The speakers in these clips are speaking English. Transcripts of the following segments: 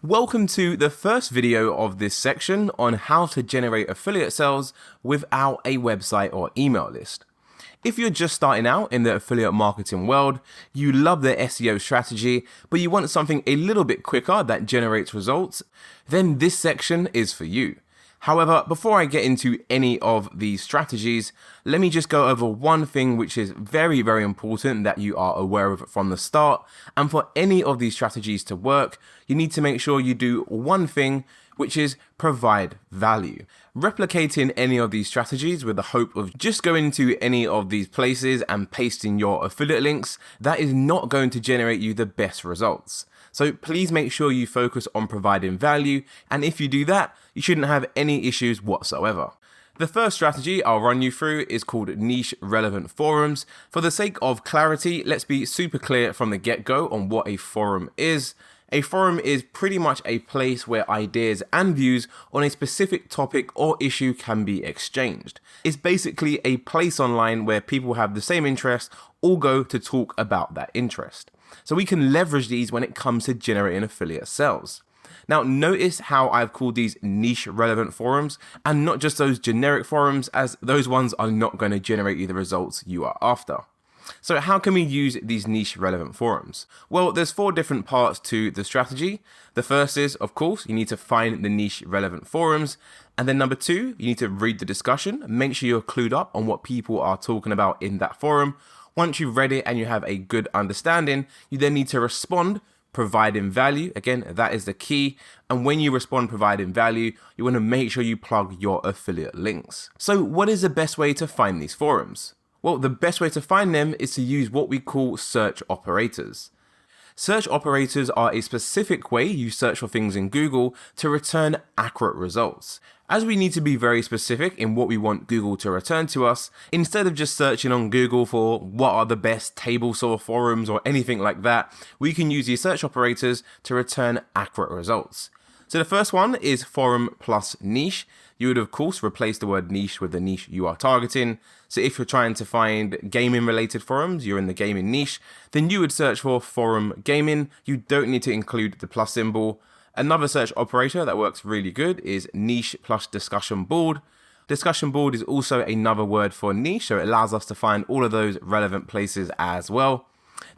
Welcome to the first video of this section on how to generate affiliate sales without a website or email list. If you're just starting out in the affiliate marketing world, you love the SEO strategy, but you want something a little bit quicker that generates results, then this section is for you. However, before I get into any of these strategies, let me just go over one thing which is very, very important that you are aware of from the start. And for any of these strategies to work, you need to make sure you do one thing, which is provide value. Replicating any of these strategies with the hope of just going to any of these places and pasting your affiliate links, that is not going to generate you the best results. So please make sure you focus on providing value, and if you do that, you shouldn't have any issues whatsoever. The first strategy I'll run you through is called niche relevant forums. For the sake of clarity, let's be super clear from the get-go on what a forum is. A forum is pretty much a place where ideas and views on a specific topic or issue can be exchanged. It's basically a place online where people have the same interest all go to talk about that interest. So we can leverage these when it comes to generating affiliate sales. Now notice how I've called these niche relevant forums and not just those generic forums, as those ones are not going to generate you the results you are after. So how can we use these niche relevant forums? Well, there's 4 different parts to the strategy. The first is, of course, you need to find the niche relevant forums. And then number 2, you need to read the discussion, make sure you're clued up on what people are talking about in that forum. Once you've read it and you have a good understanding, you then need to respond, providing value. Again, that is the key. And when you respond providing value, you want to make sure you plug your affiliate links. So what is the best way to find these forums? Well, the best way to find them is to use what we call search operators. Search operators are a specific way you search for things in Google to return accurate results. As we need to be very specific in what we want Google to return to us, instead of just searching on Google for what are the best table saw forums or anything like that, we can use these search operators to return accurate results. So the first one is forum plus niche. You would of course replace the word niche with the niche you are targeting. So if you're trying to find gaming related forums, you're in the gaming niche, then you would search for forum gaming. You don't need to include the plus symbol. Another search operator that works really good is niche plus discussion board. Discussion board is also another word for niche, so it allows us to find all of those relevant places as well.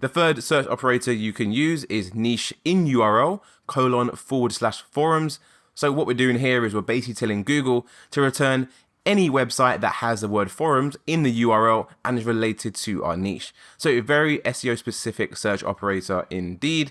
The third search operator you can use is niche in URL :/forums. So what we're doing here is we're basically telling Google to return any website that has the word forums in the URL and is related to our niche. So a very SEO specific search operator indeed.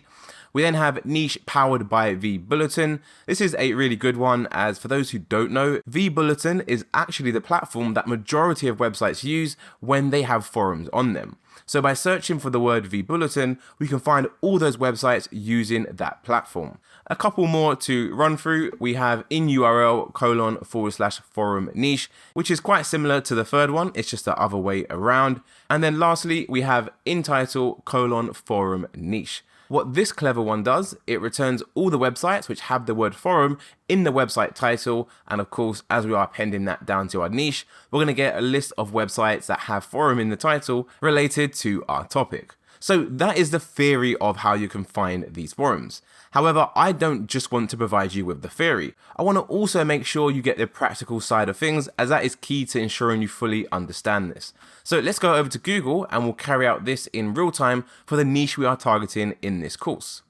We then have niche powered by vBulletin. This is a really good one, as for those who don't know, vBulletin is actually the platform that majority of websites use when they have forums on them. So by searching for the word vBulletin, we can find all those websites using that platform. A couple more to run through. We have in URL :/forum niche, which is quite similar to the third one. It's just the other way around. And then lastly, we have in title :forum niche. What this clever one does, it returns all the websites which have the word forum in the website title. And of course, as we are appending that down to our niche, we're going to get a list of websites that have forum in the title related to our topic. So that is the theory of how you can find these forums. However, I don't just want to provide you with the theory. I want to also make sure you get the practical side of things, as that is key to ensuring you fully understand this. So let's go over to Google and we'll carry out this in real time for the niche we are targeting in this course.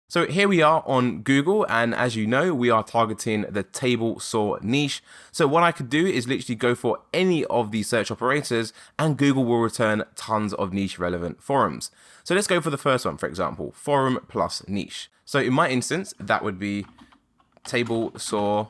So here we are on Google, and as you know, we are targeting the table saw niche. So what I could do is literally go for any of these search operators and Google will return tons of niche relevant forums. So let's go for the first one, for example, forum plus niche. So in my instance, that would be table saw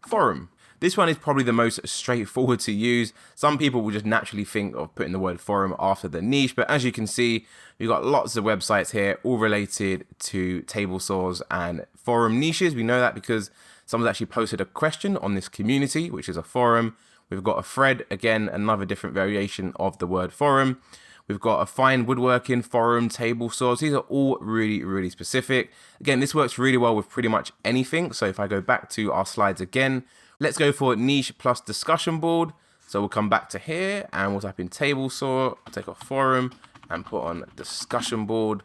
forum. This one is probably the most straightforward to use. Some people will just naturally think of putting the word forum after the niche, but as you can see, we've got lots of websites here all related to table saws and forum niches. We know that because someone's actually posted a question on this community, which is a forum. We've got a thread, again, another different variation of the word forum. We've got a fine woodworking forum, table saws. These are all really, really specific. Again, this works really well with pretty much anything. So if I go back to our slides again, let's go for niche plus discussion board. So we'll come back to here and we'll type in table saw, take off forum and put on discussion board.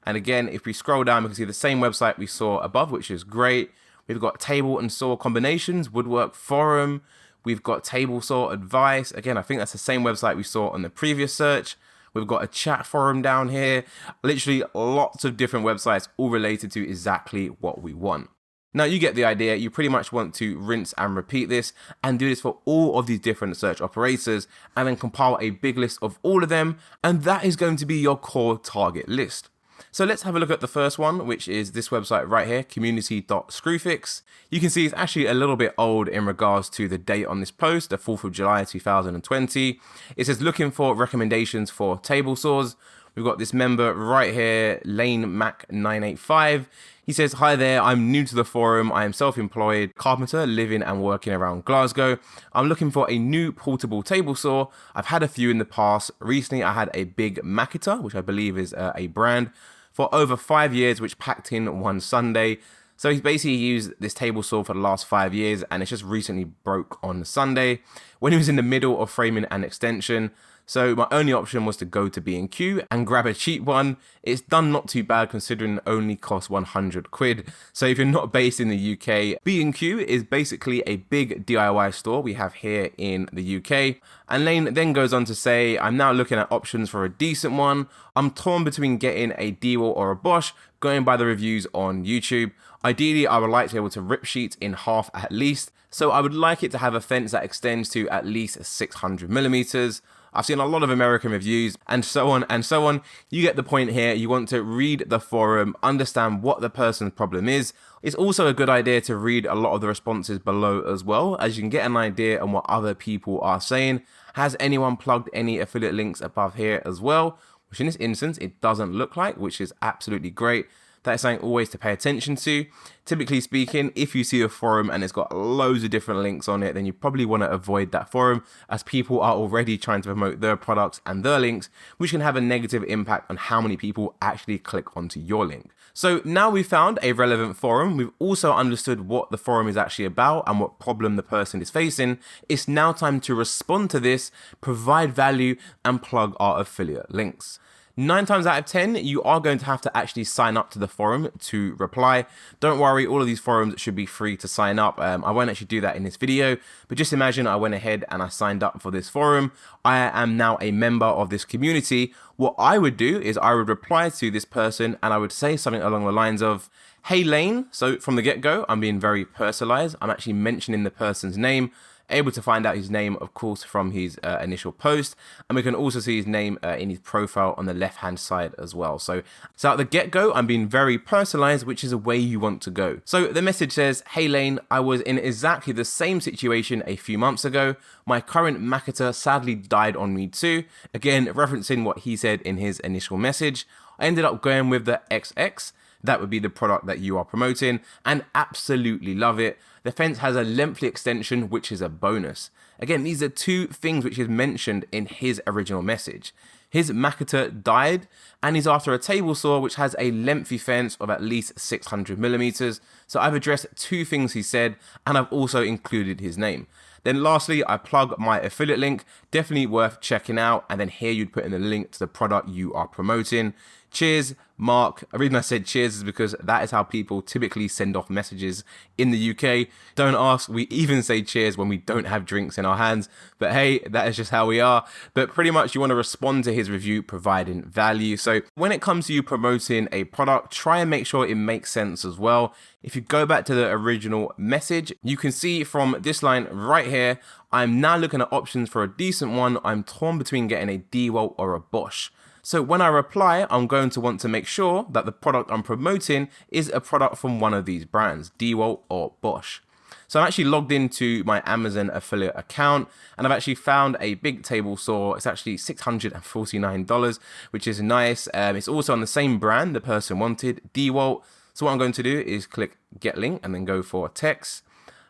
And again, if we scroll down, we can see the same website we saw above, which is great. We've got table and saw combinations, woodwork forum. We've got table saw advice. Again, I think that's the same website we saw on the previous search. We've got a chat forum down here. Literally lots of different websites all related to exactly what we want. Now you get the idea. You pretty much want to rinse and repeat this and do this for all of these different search operators and then compile a big list of all of them. And that is going to be your core target list. So let's have a look at the first one, which is this website right here, community.screwfix. You can see it's actually a little bit old in regards to the date on this post, the 4th of July 2020. It says looking for recommendations for table saws. We've got this member right here, Lane Mac 985. He says, hi there, I'm new to the forum. I am self-employed carpenter living and working around Glasgow. I'm looking for a new portable table saw. I've had a few in the past. Recently, I had a big Makita, which I believe is a brand, for over 5 years, which packed in one Sunday. So he's basically used this table saw for the last 5 years and it's just recently broke on Sunday when he was in the middle of framing an extension. So my only option was to go to B&Q and grab a cheap one. It's done not too bad considering it only costs 100 quid. So if you're not based in the UK, B&Q is basically a big DIY store we have here in the UK. And Lane then goes on to say, I'm now looking at options for a decent one. I'm torn between getting a Dewalt or a Bosch, going by the reviews on YouTube. Ideally, I would like to be able to rip sheets in half at least. So I would like it to have a fence that extends to at least 600 millimeters. I've seen a lot of American reviews and so on and so on. You get the point here. You want to read the forum, understand what the person's problem is. It's also a good idea to read a lot of the responses below as well, as you can get an idea on what other people are saying. Has anyone plugged any affiliate links above here as well? Which in this instance, it doesn't look like, which is absolutely great. That is something always to pay attention to. Typically speaking, if you see a forum and it's got loads of different links on it, then you probably want to avoid that forum as people are already trying to promote their products and their links, which can have a negative impact on how many people actually click onto your link. So now we've found a relevant forum, we've also understood what the forum is actually about and what problem the person is facing. It's now time to respond to this, provide value, and plug our affiliate links. 9 times out of 10, you are going to have to actually sign up to the forum to reply. Don't worry, all of these forums should be free to sign up. I won't actually do that in this video, but just imagine I went ahead and I signed up for this forum. I am now a member of this community. What I would do is I would reply to this person and I would say something along the lines of, hey Lane. So from the get-go, I'm being very personalized. I'm actually mentioning the person's name. Able to find out his name, of course, from his initial post, and we can also see his name in his profile on the left hand side as well. So at the get-go, I'm being very personalized, which is a way you want to go. So the message says, hey Lane, I was in exactly the same situation a few months ago. My current Makita sadly died on me too. Again, referencing what he said in his initial message. I ended up going with the XX. That would be the product that you are promoting, and absolutely love it. The fence has a lengthy extension, which is a bonus. Again, these are two things which is mentioned in his original message. His Makita died, and he's after a table saw which has a lengthy fence of at least 600 millimeters. So I've addressed two things he said, and I've also included his name. Then lastly, I plug my affiliate link, definitely worth checking out. And then here you'd put in the link to the product you are promoting. Cheers, Mark. The reason I said cheers is because that is how people typically send off messages in the UK. Don't ask, we even say cheers when we don't have drinks in our hands. But hey, that is just how we are. But pretty much you want to respond to his review providing value. So when it comes to you promoting a product, try and make sure it makes sense as well. If you go back to the original message, you can see from this line right here, I'm now looking at options for a decent one. I'm torn between getting a Dewalt or a Bosch. So when I reply, I'm going to want to make sure that the product I'm promoting is a product from one of these brands, Dewalt or Bosch. So I'm actually logged into my Amazon affiliate account and I've actually found a big table saw. It's actually $649, which is nice. It's also on the same brand the person wanted, Dewalt. So what I'm going to do is click get link and then go for text.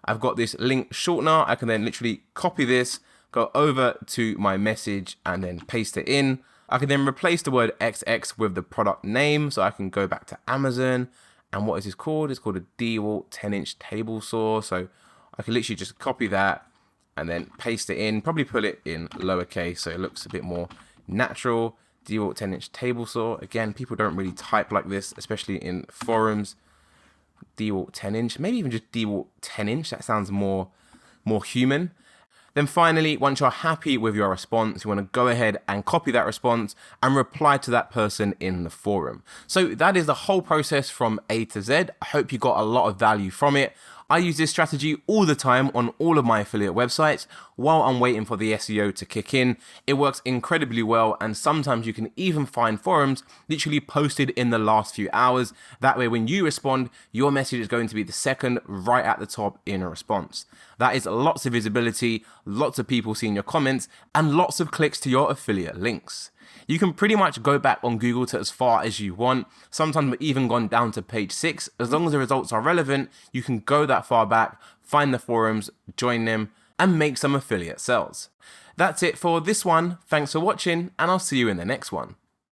I've got this link shortener. I can then literally copy this, go over to my message and then paste it in. I can then replace the word XX with the product name. So I can go back to Amazon and what is this called? It's called a Dewalt 10-inch table saw. So I can literally just copy that and then paste it in, probably put it in lowercase so it looks a bit more natural. DeWalt 10-inch table saw. Again, people don't really type like this, especially in forums. DeWalt 10-inch, maybe even just DeWalt 10-inch. That sounds more human. Then finally, once you're happy with your response, you want to go ahead and copy that response and reply to that person in the forum. So that is the whole process from A to Z. I hope you got a lot of value from it. I use this strategy all the time on all of my affiliate websites while I'm waiting for the SEO to kick in. It works incredibly well, and sometimes you can even find forums literally posted in the last few hours. That way, when you respond, your message is going to be the second right at the top in a response. That is lots of visibility, lots of people seeing your comments, and lots of clicks to your affiliate links. You can pretty much go back on Google to as far as you want. Sometimes we've even gone down to page 6. As long as the results are relevant, you can go that far back, find the forums, join them, and make some affiliate sales. That's it for this one. Thanks for watching, and I'll see you in the next one.